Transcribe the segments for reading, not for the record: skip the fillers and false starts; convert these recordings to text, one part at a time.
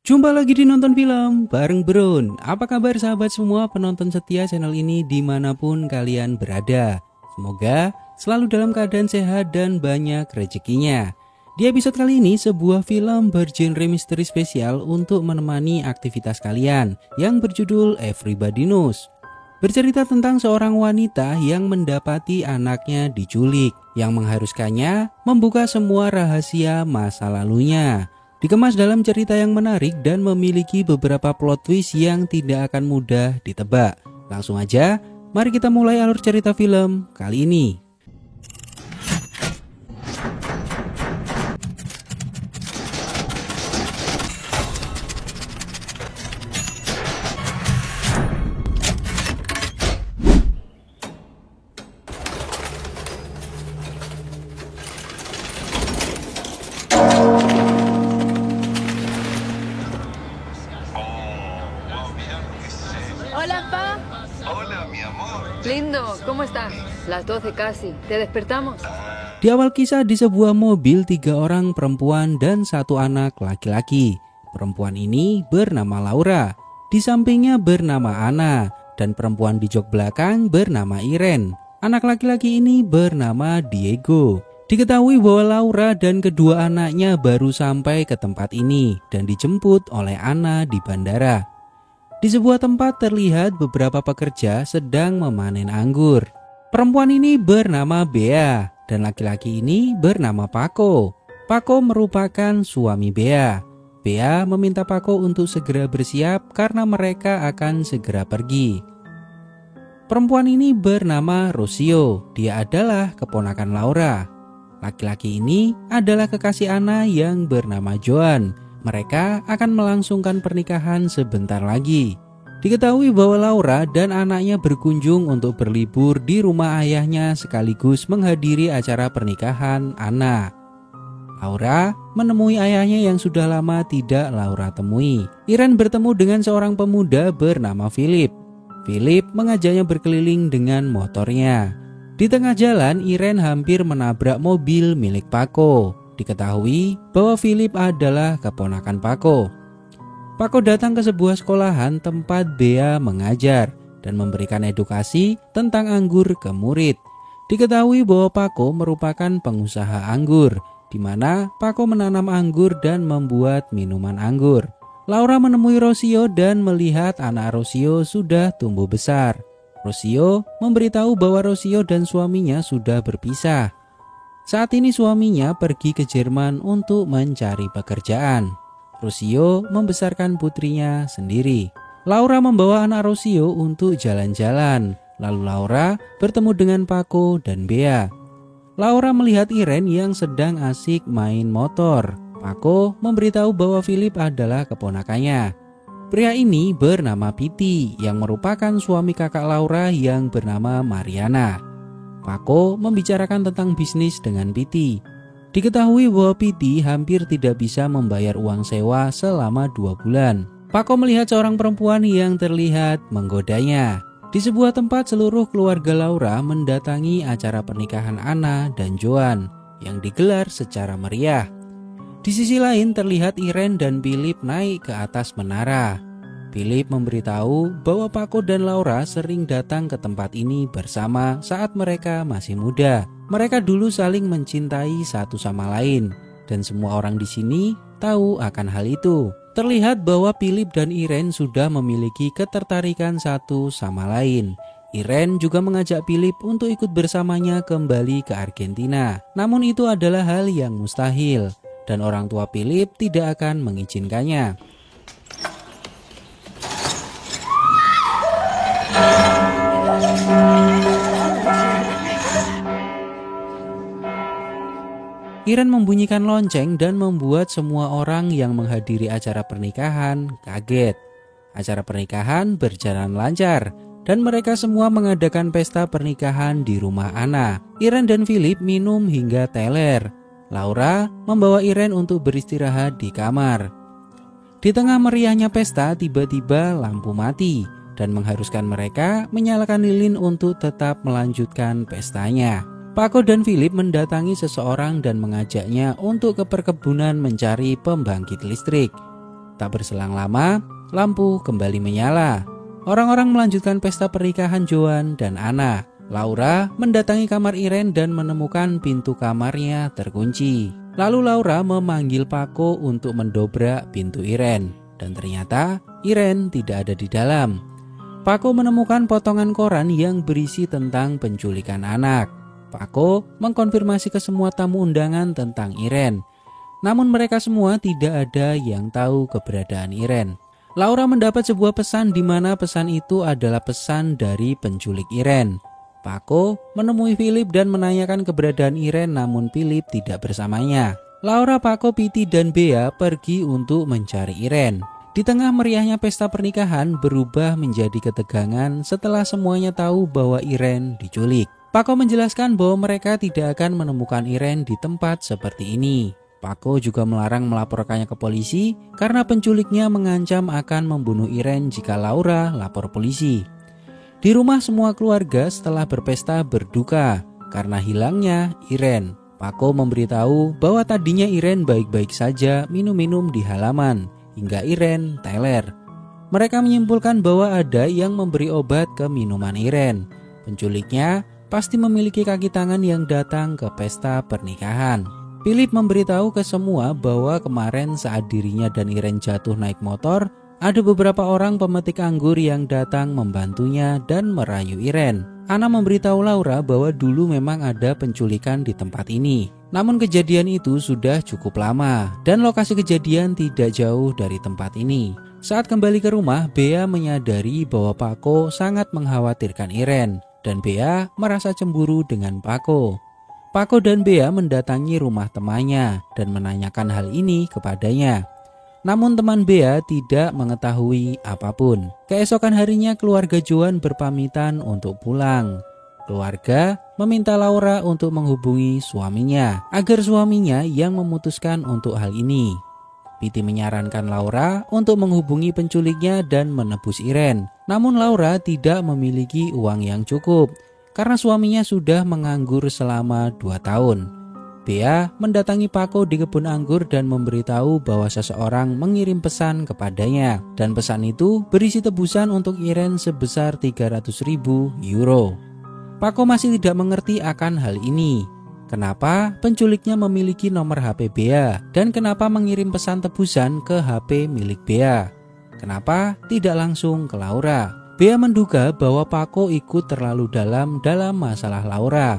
Jumpa lagi di Nonton Film bareng Bron. Apa kabar sahabat semua penonton setia channel ini dimanapun kalian berada. Semoga selalu dalam keadaan sehat dan banyak rezekinya. Di episode kali ini sebuah film bergenre misteri spesial untuk menemani aktivitas kalian yang berjudul Everybody Knows. Bercerita tentang seorang wanita yang mendapati anaknya diculik, yang mengharuskannya membuka semua rahasia masa lalunya. Dikemas dalam cerita yang menarik dan memiliki beberapa plot twist yang tidak akan mudah ditebak. Langsung aja, mari kita mulai alur cerita film kali ini. Hola, Pa. Hola, mi amor. Lindo, ¿cómo estás? Las 12 casi. ¿Te despertamos? Di awal kisah di sebuah mobil 3 orang perempuan dan 1 anak laki-laki. Perempuan ini bernama Laura, di sampingnya bernama Anna, dan perempuan di jok belakang bernama Irene. Anak laki-laki ini bernama Diego. Diketahui bahwa Laura dan kedua anaknya baru sampai ke tempat ini dan dijemput oleh Anna di bandara. Di sebuah tempat terlihat beberapa pekerja sedang memanen anggur. Perempuan ini bernama Bea dan laki-laki ini bernama Paco. Paco merupakan suami Bea. Bea meminta Paco untuk segera bersiap karena mereka akan segera pergi. Perempuan ini bernama Rocio. Dia adalah keponakan Laura. Laki-laki ini adalah kekasih Anna yang bernama Joan. Mereka akan melangsungkan pernikahan sebentar lagi. Diketahui bahwa Laura dan anaknya berkunjung untuk berlibur di rumah ayahnya sekaligus menghadiri acara pernikahan Anna. Laura menemui ayahnya yang sudah lama tidak Laura temui. Irene bertemu dengan seorang pemuda bernama Philip. Philip mengajaknya berkeliling dengan motornya. Di tengah jalan, Irene hampir menabrak mobil milik Paco. Diketahui bahwa Philip adalah keponakan Paco. Paco datang ke sebuah sekolahan tempat Bea mengajar dan memberikan edukasi tentang anggur ke murid. Diketahui bahwa Paco merupakan pengusaha anggur, di mana Paco menanam anggur dan membuat minuman anggur. Laura menemui Rocio dan melihat anak Rocio sudah tumbuh besar. Rocio memberitahu bahwa Rocio dan suaminya sudah berpisah. Saat ini suaminya pergi ke Jerman untuk mencari pekerjaan. Rocio membesarkan putrinya sendiri. Laura membawa anak Rocio untuk jalan-jalan. Lalu Laura bertemu dengan Paco dan Bea. Laura melihat Irene yang sedang asik main motor. Paco memberitahu bahwa Philip adalah keponakannya. Pria ini bernama Piti yang merupakan suami kakak Laura yang bernama Mariana. Paco membicarakan tentang bisnis dengan Piti. Diketahui bahwa Piti hampir tidak bisa membayar uang sewa selama 2 bulan. Paco melihat seorang perempuan yang terlihat menggodanya. Di sebuah tempat seluruh keluarga Laura mendatangi acara pernikahan Anna dan Joan yang digelar secara meriah. Di sisi lain terlihat Irene dan Philip naik ke atas menara. Philip memberitahu bahwa Paco dan Laura sering datang ke tempat ini bersama saat mereka masih muda. Mereka dulu saling mencintai satu sama lain dan semua orang di sini tahu akan hal itu. Terlihat bahwa Philip dan Irene sudah memiliki ketertarikan satu sama lain. Irene juga mengajak Philip untuk ikut bersamanya kembali ke Argentina. Namun itu adalah hal yang mustahil dan orang tua Philip tidak akan mengizinkannya. Irene membunyikan lonceng dan membuat semua orang yang menghadiri acara pernikahan kaget. Acara pernikahan berjalan lancar dan mereka semua mengadakan pesta pernikahan di rumah Anna. Irene dan Philip minum hingga teler. Laura membawa Irene untuk beristirahat di kamar. Di tengah meriahnya pesta, tiba-tiba lampu mati dan mengharuskan mereka menyalakan lilin untuk tetap melanjutkan pestanya. Paco dan Philip mendatangi seseorang dan mengajaknya untuk ke perkebunan mencari pembangkit listrik. Tak berselang lama, lampu kembali menyala. Orang-orang melanjutkan pesta pernikahan Joan dan Anna. Laura mendatangi kamar Irene dan menemukan pintu kamarnya terkunci. Lalu Laura memanggil Paco untuk mendobrak pintu Irene. Dan ternyata Irene tidak ada di dalam. Paco menemukan potongan koran yang berisi tentang penculikan anak. Paco mengkonfirmasi ke semua tamu undangan tentang Irene. Namun mereka semua tidak ada yang tahu keberadaan Irene. Laura mendapat sebuah pesan di mana pesan itu adalah pesan dari penculik Irene. Paco menemui Philip dan menanyakan keberadaan Irene, namun Philip tidak bersamanya. Laura, Paco, Piti, dan Bea pergi untuk mencari Irene. Di tengah meriahnya pesta pernikahan berubah menjadi ketegangan setelah semuanya tahu bahwa Irene diculik. Paco menjelaskan bahwa mereka tidak akan menemukan Irene di tempat seperti ini. Paco juga melarang melaporkannya ke polisi karena penculiknya mengancam akan membunuh Irene jika Laura lapor polisi. Di rumah semua keluarga setelah berpesta berduka karena hilangnya Irene. Paco memberitahu bahwa tadinya Irene baik-baik saja minum-minum di halaman hingga Irene teler. Mereka menyimpulkan bahwa ada yang memberi obat ke minuman Irene. Penculiknya pasti memiliki kaki tangan yang datang ke pesta pernikahan. Philip memberitahu ke semua bahwa kemarin saat dirinya dan Irene jatuh naik motor, ada beberapa orang pemetik anggur yang datang membantunya dan merayu Irene. Anna memberitahu Laura bahwa dulu memang ada penculikan di tempat ini. Namun kejadian itu sudah cukup lama dan lokasi kejadian tidak jauh dari tempat ini. Saat kembali ke rumah, Bea menyadari bahwa Paco sangat mengkhawatirkan Irene. Dan Bea merasa cemburu dengan Paco. Paco dan Bea mendatangi rumah temannya dan menanyakan hal ini kepadanya. Namun teman Bea tidak mengetahui apapun. Keesokan harinya keluarga Joan berpamitan untuk pulang. Keluarga meminta Laura untuk menghubungi suaminya agar suaminya yang memutuskan untuk hal ini. Piti menyarankan Laura untuk menghubungi penculiknya dan menebus Irene. Namun Laura tidak memiliki uang yang cukup karena suaminya sudah menganggur selama 2 tahun. Bea mendatangi Paco di kebun anggur dan memberitahu bahwa seseorang mengirim pesan kepadanya. Dan pesan itu berisi tebusan untuk Irene sebesar 300.000 euro. Paco masih tidak mengerti akan hal ini. Kenapa penculiknya memiliki nomor HP Bea dan kenapa mengirim pesan tebusan ke HP milik Bea? Kenapa tidak langsung ke Laura? Bea menduga bahwa Paco ikut terlalu dalam masalah Laura.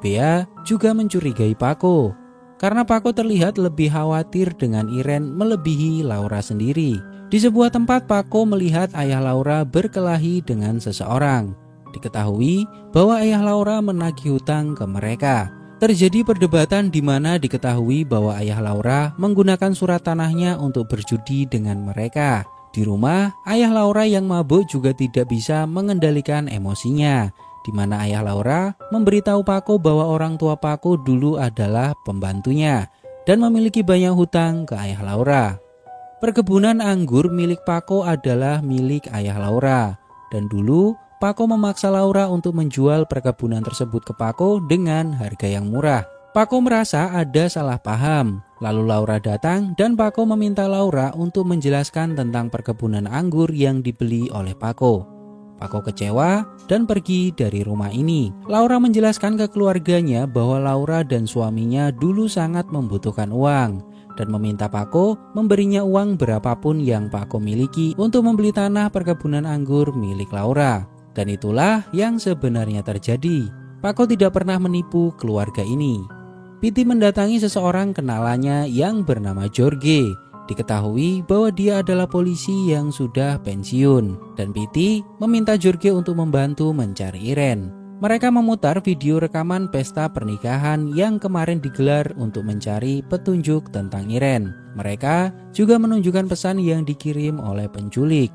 Bea juga mencurigai Paco karena Paco terlihat lebih khawatir dengan Irene melebihi Laura sendiri. Di sebuah tempat Paco melihat ayah Laura berkelahi dengan seseorang. Diketahui bahwa ayah Laura menagih hutang ke mereka. Terjadi perdebatan di mana diketahui bahwa ayah Laura menggunakan surat tanahnya untuk berjudi dengan mereka. Di rumah, ayah Laura yang mabuk juga tidak bisa mengendalikan emosinya, di mana ayah Laura memberitahu Paco bahwa orang tua Paco dulu adalah pembantunya dan memiliki banyak hutang ke ayah Laura. Perkebunan anggur milik Paco adalah milik ayah Laura, dan dulu Paco memaksa Laura untuk menjual perkebunan tersebut ke Paco dengan harga yang murah. Paco merasa ada salah paham. Lalu Laura datang dan Paco meminta Laura untuk menjelaskan tentang perkebunan anggur yang dibeli oleh Paco. Paco kecewa dan pergi dari rumah ini. Laura menjelaskan ke keluarganya bahwa Laura dan suaminya dulu sangat membutuhkan uang dan meminta Paco memberinya uang berapapun yang Paco miliki untuk membeli tanah perkebunan anggur milik Laura. Dan itulah yang sebenarnya terjadi. Paco tidak pernah menipu keluarga ini. Piti mendatangi seseorang kenalannya yang bernama Jorge. Diketahui bahwa dia adalah polisi yang sudah pensiun. Dan Piti meminta Jorge untuk membantu mencari Irene. Mereka memutar video rekaman pesta pernikahan yang kemarin digelar untuk mencari petunjuk tentang Irene. Mereka juga menunjukkan pesan yang dikirim oleh penculik.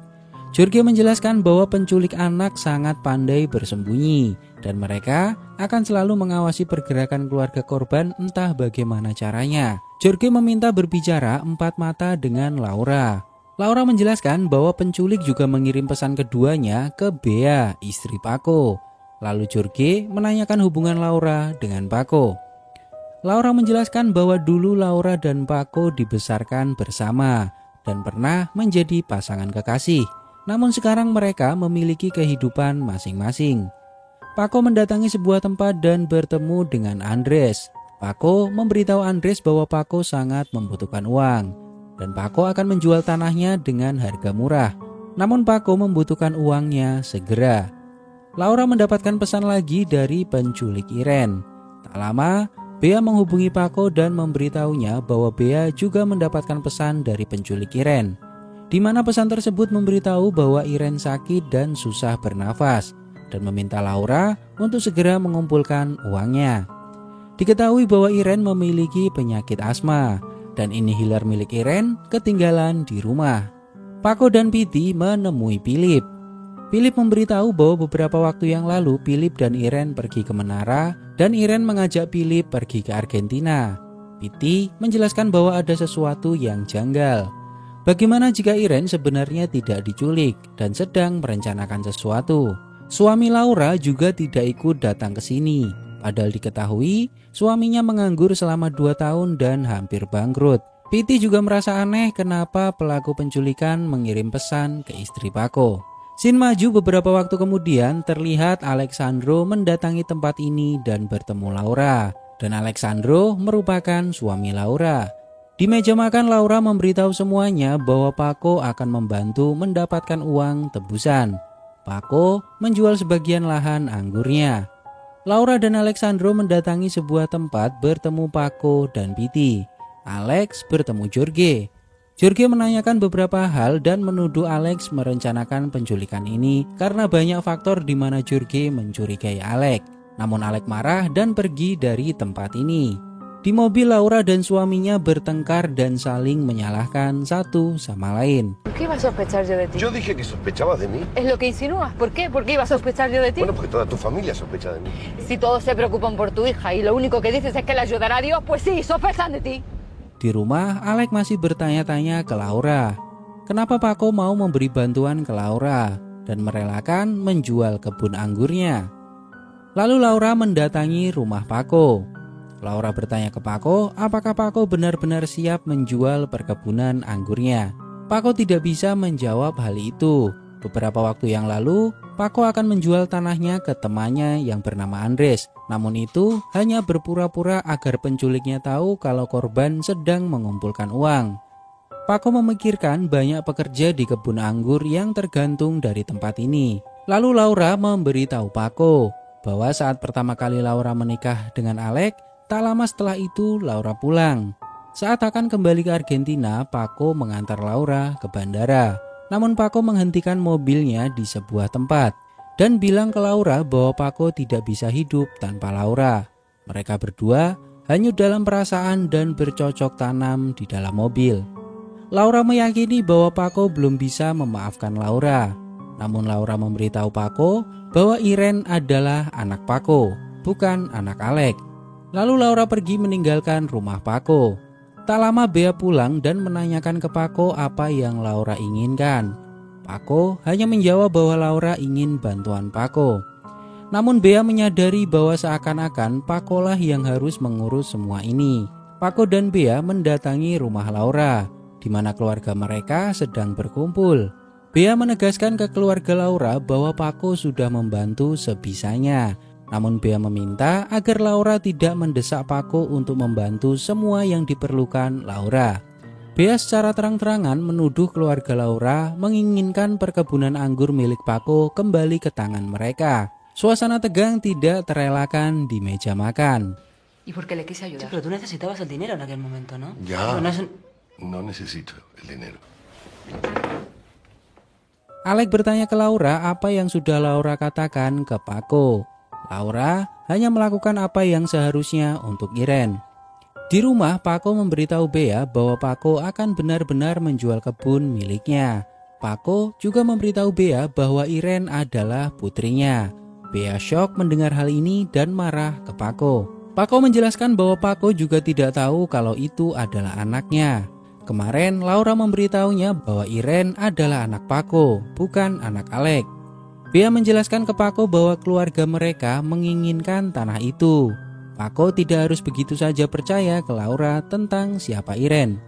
Jorge menjelaskan bahwa penculik anak sangat pandai bersembunyi dan mereka akan selalu mengawasi pergerakan keluarga korban entah bagaimana caranya. Jorge meminta berbicara empat mata dengan Laura. Laura menjelaskan bahwa penculik juga mengirim pesan keduanya ke Bea, istri Paco. Lalu Jorge menanyakan hubungan Laura dengan Paco. Laura menjelaskan bahwa dulu Laura dan Paco dibesarkan bersama dan pernah menjadi pasangan kekasih. Namun sekarang mereka memiliki kehidupan masing-masing. Paco mendatangi sebuah tempat dan bertemu dengan Andres. Paco memberitahu Andres bahwa Paco sangat membutuhkan uang dan Paco akan menjual tanahnya dengan harga murah. Namun Paco membutuhkan uangnya segera. Laura mendapatkan pesan lagi dari penculik Irene. Tak lama, Bea menghubungi Paco dan memberitahunya bahwa Bea juga mendapatkan pesan dari penculik Irene, di mana pesan tersebut memberitahu bahwa Irene sakit dan susah bernafas dan meminta Laura untuk segera mengumpulkan uangnya. Diketahui bahwa Irene memiliki penyakit asma dan inhaler milik Irene ketinggalan di rumah. Paco dan Pity menemui Philip. Philip memberitahu bahwa beberapa waktu yang lalu Philip dan Irene pergi ke menara dan Irene mengajak Philip pergi ke Argentina. Pity menjelaskan bahwa ada sesuatu yang janggal. Bagaimana jika Irene sebenarnya tidak diculik dan sedang merencanakan sesuatu? Suami Laura juga tidak ikut datang ke sini. Padahal diketahui suaminya menganggur selama 2 tahun dan hampir bangkrut. Pity juga merasa aneh kenapa pelaku penculikan mengirim pesan ke istri Paco. Scene maju beberapa waktu kemudian terlihat Alexandro mendatangi tempat ini dan bertemu Laura. Dan Alexandro merupakan suami Laura. Di meja makan Laura memberitahu semuanya bahwa Paco akan membantu mendapatkan uang tebusan. Paco menjual sebagian lahan anggurnya. Laura dan Alexandro mendatangi sebuah tempat bertemu Paco dan Pity. Alex bertemu Jorge. Jorge menanyakan beberapa hal dan menuduh Alex merencanakan penculikan ini karena banyak faktor di mana Jorge mencurigai Alex. Namun Alex marah dan pergi dari tempat ini. Di mobil Laura dan suaminya bertengkar dan saling menyalahkan satu sama lain. ¿Por qué iba a sospechar yo de ti? Yo dije que sospechabas de mí. Es lo que insinúas. ¿Por qué? ¿Por qué iba a sospechar yo de ti? Bueno, porque toda tu familia sospecha de mí. Si todos se preocupan por tu hija y lo único que dices es que le ayudará a Dios, pues sí, sospechan de ti. Di rumah, Alex masih bertanya-tanya ke Laura. Kenapa Paco mau memberi bantuan ke Laura dan merelakan menjual kebun anggurnya? Lalu Laura mendatangi rumah Paco. Laura bertanya ke Paco apakah Paco benar-benar siap menjual perkebunan anggurnya. Paco tidak bisa menjawab hal itu. Beberapa waktu yang lalu, Paco akan menjual tanahnya ke temannya yang bernama Andres. Namun itu hanya berpura-pura agar penculiknya tahu kalau korban sedang mengumpulkan uang. Paco memikirkan banyak pekerja di kebun anggur yang tergantung dari tempat ini. Lalu Laura memberitahu Paco bahwa saat pertama kali Laura menikah dengan Alex, tak lama setelah itu Laura pulang. Saat akan kembali ke Argentina, Paco mengantar Laura ke bandara. Namun Paco menghentikan mobilnya di sebuah tempat dan bilang ke Laura bahwa Paco tidak bisa hidup tanpa Laura. Mereka berdua hanyut dalam perasaan dan bercocok tanam di dalam mobil. Laura meyakini bahwa Paco belum bisa memaafkan Laura. Namun Laura memberitahu Paco bahwa Irene adalah anak Paco, bukan anak Alex. Lalu Laura pergi meninggalkan rumah Paco. Tak lama Bea pulang dan menanyakan ke Paco apa yang Laura inginkan. Paco hanya menjawab bahwa Laura ingin bantuan Paco. Namun Bea menyadari bahwa seakan-akan Paco lah yang harus mengurus semua ini. Paco dan Bea mendatangi rumah Laura, di mana keluarga mereka sedang berkumpul. Bea menegaskan ke keluarga Laura bahwa Paco sudah membantu sebisanya. Namun Bea meminta agar Laura tidak mendesak Paco untuk membantu semua yang diperlukan Laura. Bea secara terang-terangan menuduh keluarga Laura menginginkan perkebunan anggur milik Paco kembali ke tangan mereka. Suasana tegang tidak terelakkan di meja makan. ¿Y por qué le quise ayudar? Sí, pero tú necesitabas el dinero en aquel momento, ¿no? Ya. Eso No necesito el dinero. Alex bertanya ke Laura apa yang sudah Laura katakan ke Paco. Laura hanya melakukan apa yang seharusnya untuk Irene. Di rumah, Paco memberitahu Bea bahwa Paco akan benar-benar menjual kebun miliknya. Paco juga memberitahu Bea bahwa Irene adalah putrinya. Bea shock mendengar hal ini dan marah ke Paco. Paco menjelaskan bahwa Paco juga tidak tahu kalau itu adalah anaknya. Kemarin Laura memberitahunya bahwa Irene adalah anak Paco, bukan anak Alex. Bea menjelaskan ke Paco bahwa keluarga mereka menginginkan tanah itu. Paco tidak harus begitu saja percaya ke Laura tentang siapa Irene.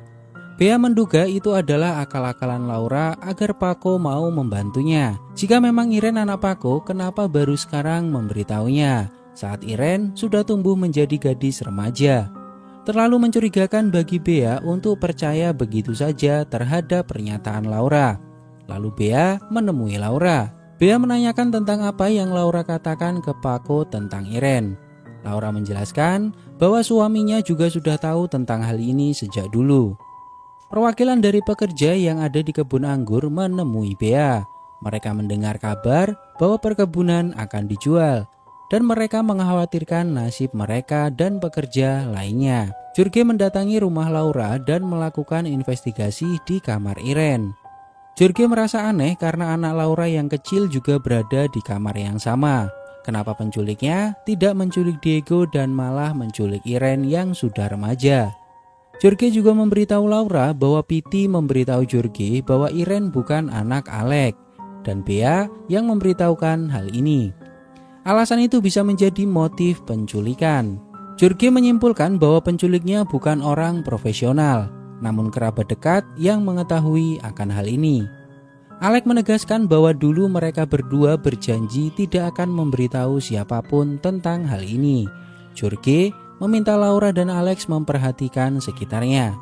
Bea menduga itu adalah akal-akalan Laura agar Paco mau membantunya. Jika memang Irene anak Paco, kenapa baru sekarang memberitahunya saat Irene sudah tumbuh menjadi gadis remaja? Terlalu mencurigakan bagi Bea untuk percaya begitu saja terhadap pernyataan Laura. Lalu Bea menemui Laura. Bea menanyakan tentang apa yang Laura katakan ke Paco tentang Irene. Laura menjelaskan bahwa suaminya juga sudah tahu tentang hal ini sejak dulu. Perwakilan dari pekerja yang ada di kebun anggur menemui Bea. Mereka mendengar kabar bahwa perkebunan akan dijual dan mereka mengkhawatirkan nasib mereka dan pekerja lainnya. Jorge mendatangi rumah Laura dan melakukan investigasi di kamar Irene. Jorge merasa aneh karena anak Laura yang kecil juga berada di kamar yang sama. Kenapa penculiknya tidak menculik Diego dan malah menculik Irene yang sudah remaja? Jorge juga memberitahu Laura bahwa Piti memberitahu Jorge bahwa Irene bukan anak Alec dan Bea yang memberitahukan hal ini. Alasan itu bisa menjadi motif penculikan. Jorge menyimpulkan bahwa penculiknya bukan orang profesional, namun kerabat dekat yang mengetahui akan hal ini. Alec menegaskan bahwa dulu mereka berdua berjanji tidak akan memberitahu siapapun tentang hal ini. Jorge meminta Laura dan Alex memperhatikan sekitarnya.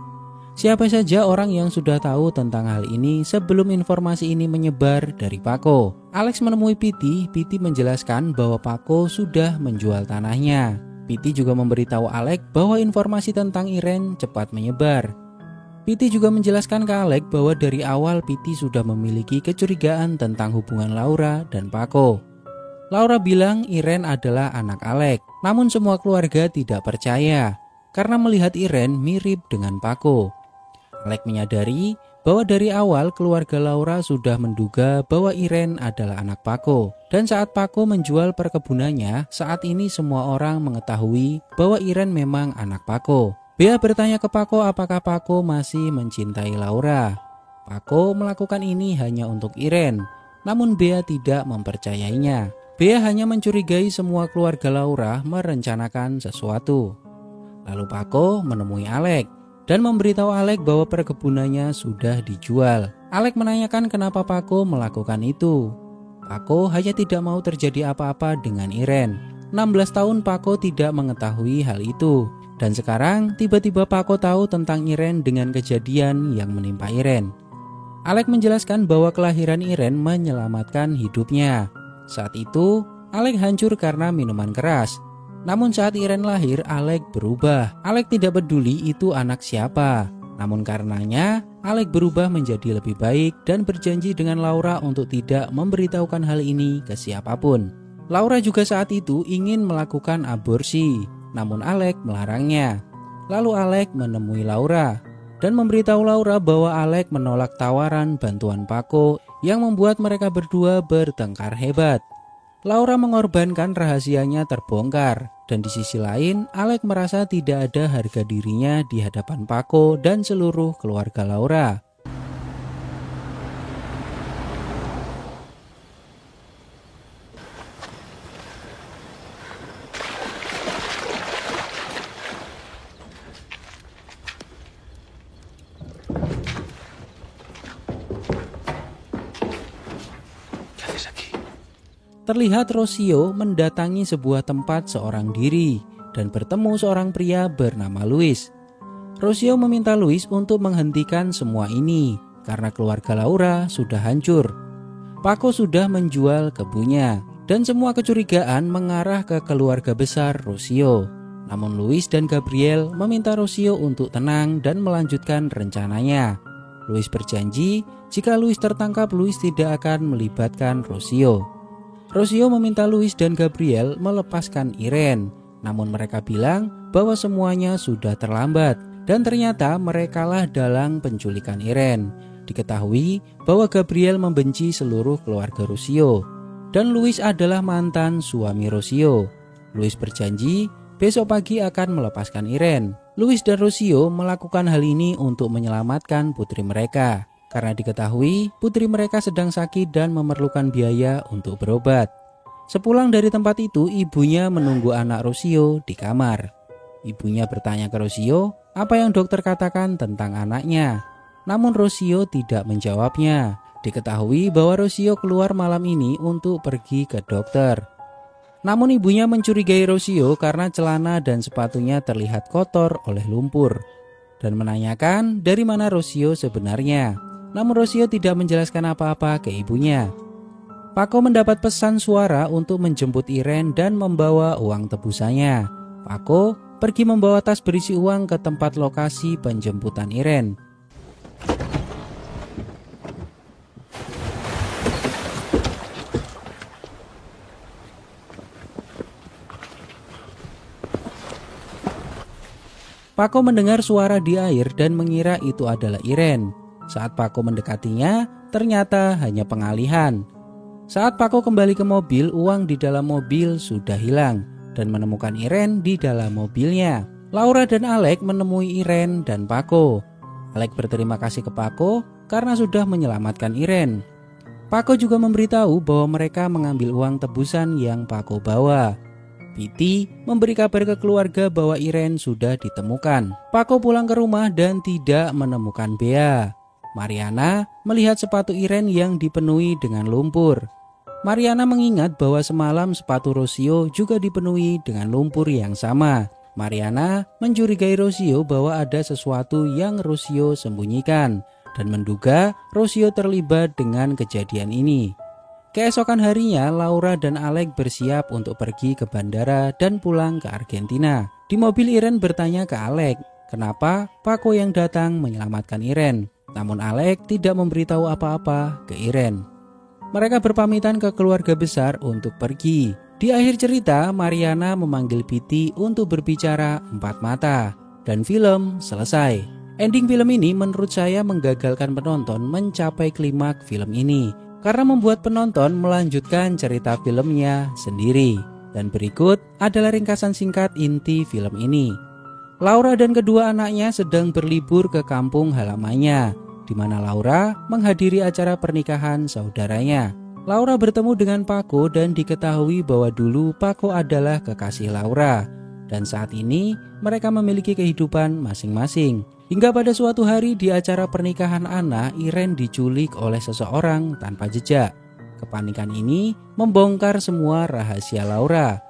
Siapa saja orang yang sudah tahu tentang hal ini sebelum informasi ini menyebar dari Paco. Alex menemui Piti. Piti menjelaskan bahwa Paco sudah menjual tanahnya. Piti juga memberitahu Alex bahwa informasi tentang Irene cepat menyebar. Piti juga menjelaskan ke Alex bahwa dari awal Piti sudah memiliki kecurigaan tentang hubungan Laura dan Paco. Laura bilang Irene adalah anak Alec, namun semua keluarga tidak percaya karena melihat Irene mirip dengan Paco. Alec menyadari bahwa dari awal keluarga Laura sudah menduga bahwa Irene adalah anak Paco. Dan saat Paco menjual perkebunannya, saat ini semua orang mengetahui bahwa Irene memang anak Paco. Bea bertanya ke Paco apakah Paco masih mencintai Laura. Paco melakukan ini hanya untuk Irene, namun Bea tidak mempercayainya. Bea hanya mencurigai semua keluarga Laura merencanakan sesuatu. Lalu Paco menemui Alec dan memberitahu Alec bahwa perkebunannya sudah dijual. Alec menanyakan kenapa Paco melakukan itu. Paco hanya tidak mau terjadi apa-apa dengan Irene. 16 tahun Paco tidak mengetahui hal itu. Dan sekarang tiba-tiba Paco tahu tentang Irene dengan kejadian yang menimpa Irene. Alec menjelaskan bahwa kelahiran Irene menyelamatkan hidupnya. Saat itu, Alec hancur karena minuman keras. Namun saat Irene lahir, Alec berubah. Alec tidak peduli itu anak siapa. Namun karenanya, Alec berubah menjadi lebih baik dan berjanji dengan Laura untuk tidak memberitahukan hal ini ke siapapun. Laura juga saat itu ingin melakukan aborsi, namun Alec melarangnya. Lalu Alec menemui Laura dan memberitahu Laura bahwa Alec menolak tawaran bantuan Paco yang membuat mereka berdua bertengkar hebat. Laura mengorbankan rahasianya terbongkar, dan di sisi lain Alec merasa tidak ada harga dirinya di hadapan Paco dan seluruh keluarga Laura. Terlihat Rocio mendatangi sebuah tempat seorang diri dan bertemu seorang pria bernama Luis. Rocio meminta Luis untuk menghentikan semua ini karena keluarga Laura sudah hancur. Paco sudah menjual kebunnya dan semua kecurigaan mengarah ke keluarga besar Rocio. Namun Luis dan Gabriel meminta Rocio untuk tenang dan melanjutkan rencananya. Luis berjanji jika Luis tertangkap, Luis tidak akan melibatkan Rocio. Rocio meminta Luis dan Gabriel melepaskan Irene, namun mereka bilang bahwa semuanya sudah terlambat dan ternyata merekalah dalang penculikan Irene. Diketahui bahwa Gabriel membenci seluruh keluarga Rocio dan Luis adalah mantan suami Rocio. Luis berjanji besok pagi akan melepaskan Irene. Luis dan Rocio melakukan hal ini untuk menyelamatkan putri mereka. Karena diketahui putri mereka sedang sakit dan memerlukan biaya untuk berobat. Sepulang dari tempat itu, ibunya menunggu anak Rocio di kamar. Ibunya bertanya ke Rocio, apa yang dokter katakan tentang anaknya. Namun Rossio tidak menjawabnya. Diketahui bahwa Rossio keluar malam ini untuk pergi ke dokter. Namun ibunya mencurigai Rossio karena celana dan sepatunya terlihat kotor oleh lumpur dan menanyakan dari mana Rossio sebenarnya. Namun Rossio tidak menjelaskan apa-apa ke ibunya. Paco mendapat pesan suara untuk menjemput Irene dan membawa uang tebusannya. Paco pergi membawa tas berisi uang ke tempat lokasi penjemputan Irene. Paco mendengar suara di air dan mengira itu adalah Irene. Saat Paco mendekatinya, ternyata hanya pengalihan. Saat Paco kembali ke mobil, uang di dalam mobil sudah hilang dan menemukan Irene di dalam mobilnya. Laura dan Alec menemui Irene dan Paco. Alec berterima kasih ke Paco karena sudah menyelamatkan Irene. Paco juga memberitahu bahwa mereka mengambil uang tebusan yang Paco bawa. Piti memberi kabar ke keluarga bahwa Irene sudah ditemukan. Paco pulang ke rumah dan tidak menemukan Bea. Mariana melihat sepatu Irene yang dipenuhi dengan lumpur. Mariana mengingat bahwa semalam sepatu Rossio juga dipenuhi dengan lumpur yang sama. Mariana mencurigai Rossio bahwa ada sesuatu yang Rossio sembunyikan dan menduga Rossio terlibat dengan kejadian ini. Keesokan harinya, Laura dan Alec bersiap untuk pergi ke bandara dan pulang ke Argentina. Di mobil Irene bertanya ke Alec, kenapa Paco yang datang menyelamatkan Irene. Namun Alec tidak memberitahu apa-apa ke Irene. Mereka berpamitan ke keluarga besar untuk pergi. Di akhir cerita, Mariana memanggil Piti untuk berbicara empat mata. Dan film selesai. Ending film ini menurut saya menggagalkan penonton mencapai klimaks film ini, karena membuat penonton melanjutkan cerita filmnya sendiri. Dan berikut adalah ringkasan singkat inti film ini. Laura dan kedua anaknya sedang berlibur ke kampung halamannya, di mana Laura menghadiri acara pernikahan saudaranya. Laura bertemu dengan Paco dan diketahui bahwa dulu Paco adalah kekasih Laura. Dan saat ini mereka memiliki kehidupan masing-masing. Hingga pada suatu hari di acara pernikahan Anna, Irene diculik oleh seseorang tanpa jejak. Kepanikan ini membongkar semua rahasia Laura,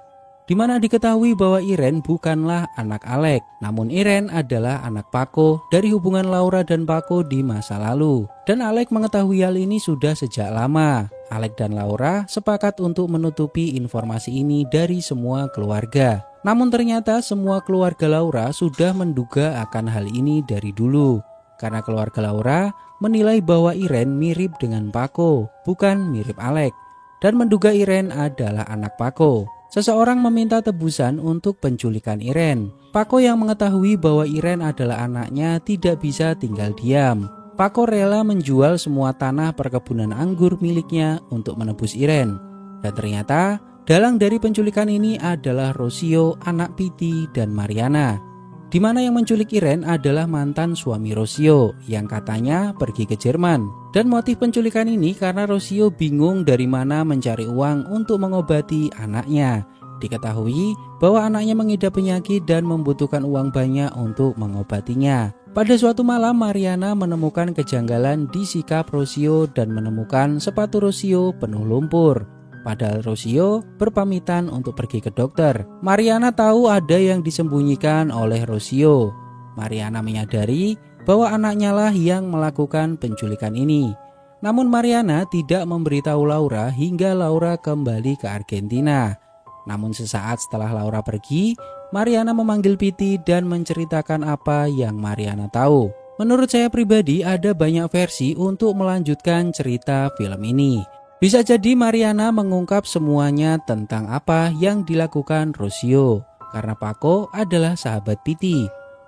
di mana diketahui bahwa Irene bukanlah anak Alec, namun Irene adalah anak Paco dari hubungan Laura dan Paco di masa lalu. Dan Alec mengetahui hal ini sudah sejak lama. Alec dan Laura sepakat untuk menutupi informasi ini dari semua keluarga. Namun ternyata semua keluarga Laura sudah menduga akan hal ini dari dulu, karena keluarga Laura menilai bahwa Irene mirip dengan Paco, bukan mirip Alec, dan menduga Irene adalah anak Paco. Seseorang meminta tebusan untuk penculikan Irene. Paco yang mengetahui bahwa Irene adalah anaknya tidak bisa tinggal diam. Paco rela menjual semua tanah perkebunan anggur miliknya untuk menebus Irene. Dan ternyata dalang dari penculikan ini adalah Rossio, anak Piti dan Mariana, di mana yang menculik Irene adalah mantan suami Rossio yang katanya pergi ke Jerman. Dan motif penculikan ini karena Rossio bingung dari mana mencari uang untuk mengobati anaknya. Diketahui bahwa anaknya mengidap penyakit dan membutuhkan uang banyak untuk mengobatinya. Pada suatu malam, Mariana menemukan kejanggalan di sikap Rossio dan menemukan sepatu Rossio penuh lumpur. Padahal Rossio berpamitan untuk pergi ke dokter. Mariana tahu ada yang disembunyikan oleh Rossio. Mariana menyadari bahwa anaknya lah yang melakukan penculikan ini. Namun Mariana tidak memberitahu Laura hingga Laura kembali ke Argentina. Namun sesaat setelah Laura pergi, Mariana memanggil Piti dan menceritakan apa yang Mariana tahu. Menurut saya pribadi ada banyak versi untuk melanjutkan cerita film ini. Bisa jadi Mariana mengungkap semuanya tentang apa yang dilakukan Rossio, karena Paco adalah sahabat Piti.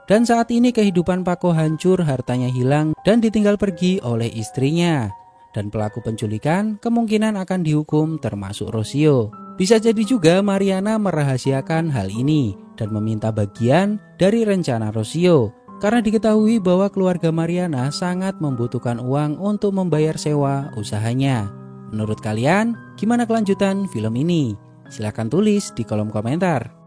Dan saat ini kehidupan Paco hancur, hartanya hilang dan ditinggal pergi oleh istrinya. Dan pelaku penculikan kemungkinan akan dihukum termasuk Rossio. Bisa jadi juga Mariana merahasiakan hal ini dan meminta bagian dari rencana Rossio, karena diketahui bahwa keluarga Mariana sangat membutuhkan uang untuk membayar sewa usahanya. Menurut kalian, gimana kelanjutan film ini? Silahkan tulis di kolom komentar.